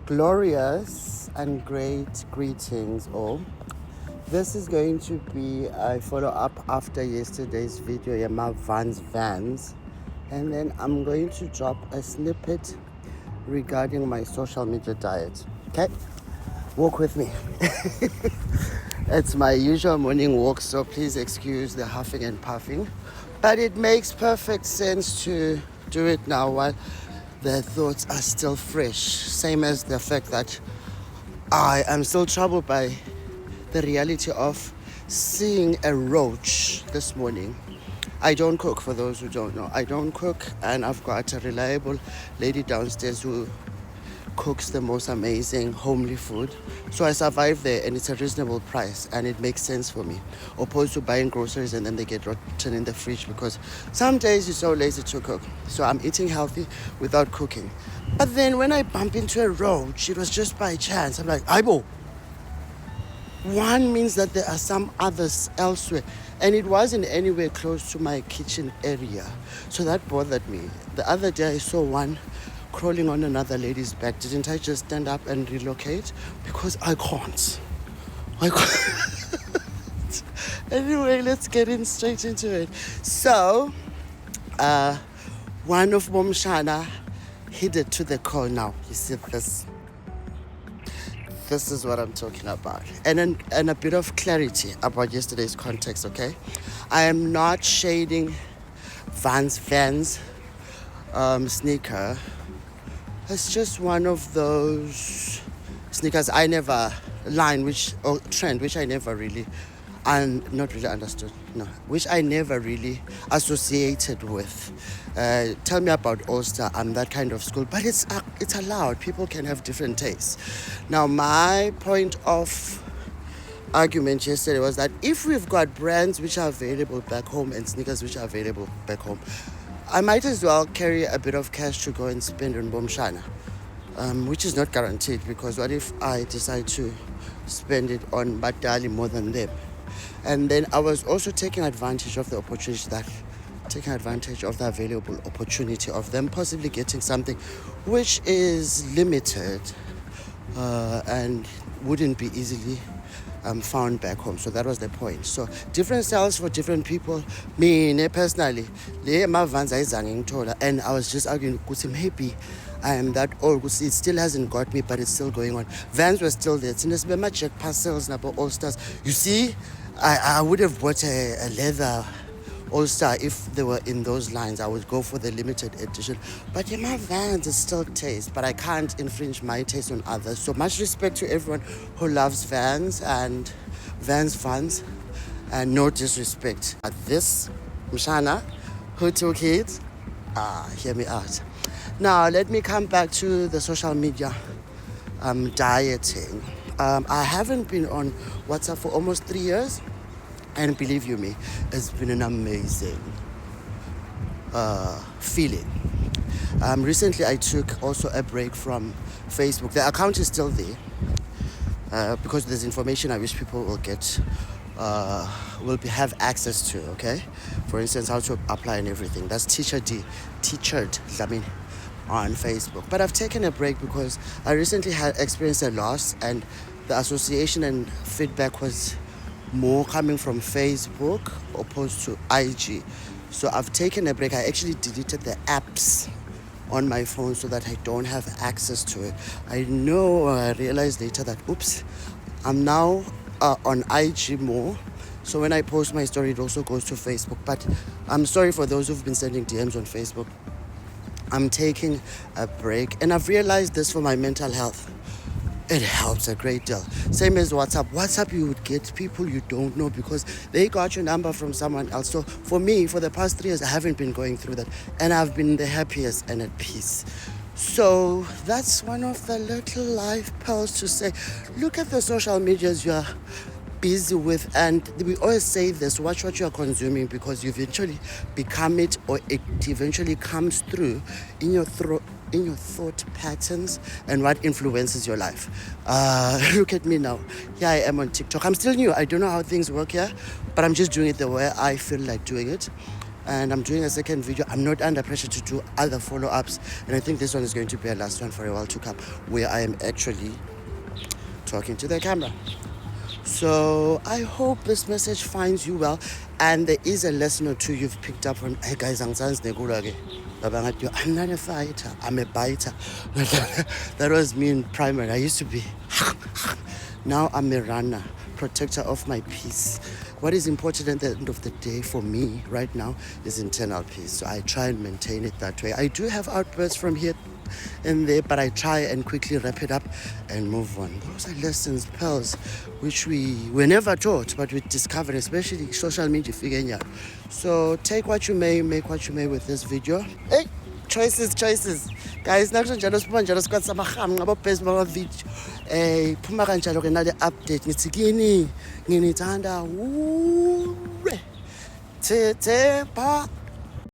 Glorious and great greetings all. This is going to be a follow-up after yesterday's video, Yama Vans. And then I'm going to drop a snippet regarding my social media diet. Okay? Walk with me. It's my usual morning walk, so please excuse the huffing and puffing. But it makes perfect sense to do it now while the thoughts are still fresh. Same as the fact that I am still troubled by the reality of seeing a roach this morning. I don't cook, for those who don't know. I don't cook, and I've got a reliable lady downstairs who cooks the most amazing homely food. So I survive there, and it's a reasonable price, and it makes sense for me, opposed to buying groceries and then they get rotten in the fridge, because some days you're so lazy to cook. So I'm eating healthy without cooking. But then when I bump into a roach, it was just by chance. I'm like, Aibo. One means that there are some others elsewhere, and it wasn't anywhere close to my kitchen area. So that bothered me. The other day I saw one crawling on another lady's back. Didn't I just stand up and relocate? Because I can't. Anyway, let's get straight into it. So, one of Momshana hid it to the core now. You see this? This is what I'm talking about. And a bit of clarity about yesterday's context, okay? I am not shading Vans sneaker. It's just one of those sneakers I never trend, which I never really, and not really understood. No, which I never really associated with. Tell me about Ulster. I'm that kind of school, but it's allowed. People can have different tastes. Now, my point of argument yesterday was that if we've got brands which are available back home and sneakers which are available back home, I might as well carry a bit of cash to go and spend on Bomshana, which is not guaranteed, because what if I decide to spend it on Badali more than them? And then I was also taking advantage of the available opportunity of them possibly getting something which is limited and wouldn't be easily found back home. So that was the point. So different styles for different people. Me personally, and I was just arguing, maybe I am that old. It still hasn't got me, but it's still going on. Vans were still there. Check parcels, all stars. You see, I would have bought a leather All-Star if they were in those lines. I would go for the limited edition. But my Vans is still taste, but I can't infringe my taste on others. So much respect to everyone who loves Vans and Vans fans, and no disrespect. But this, Mshana, who took it, hear me out. Now, let me come back to the social media dieting. I haven't been on WhatsApp for almost 3 years. And believe you me, it's been an amazing feeling. Recently, I took also a break from Facebook. The account is still there because there's information I wish people will get, have access to, okay? For instance, how to apply and everything. That's Teachered on Facebook. But I've taken a break because I recently had experienced a loss, and the association and feedback was more coming from Facebook opposed to IG. So I've taken a break. I actually deleted the apps on my phone so that I don't have access to it. I realized later that, I'm now on IG more. So when I post my story, it also goes to Facebook. But I'm sorry for those who've been sending DMs on Facebook. I'm taking a break, and I've realized this for my mental health. It helps a great deal. Same as WhatsApp. WhatsApp, you would get people you don't know because they got your number from someone else. So for me, for the past 3 years, I haven't been going through that. And I've been the happiest and at peace. So that's one of the little life pearls to say. Look at the social medias you're busy with. And we always say this, watch what you're consuming, because you eventually become it, or it eventually comes through in your thought patterns and what influences your life. Look at me now. Here I am on TikTok. I'm still new. I don't know how things work here, but I'm just doing it the way I feel like doing it. and I'm doing a second video. I'm not under pressure to do other follow-ups, and I think this one is going to be a last one for a while to come, where I am actually talking to the camera. So I hope this message finds you well, and there is a lesson or two you've picked up from. Hey guys, I'm not a fighter, I'm a biter. That was me in primary. I used to be. Now I'm a runner, protector of my peace. What is important at the end of the day for me right now is internal peace. So I try and maintain it that way. I do have outbursts from here and there, but I try and quickly wrap it up and move on. Those are lessons, pearls, which we were never taught, but we discovered, especially social media figure. So take what you may, make what you may with this video. Hey, choices. Guys, nakunjalo siphuma njalo squad samaham ngabo base ma video. Phuma kanjalo ke nale update ngithi kini nginithanda. Tete pa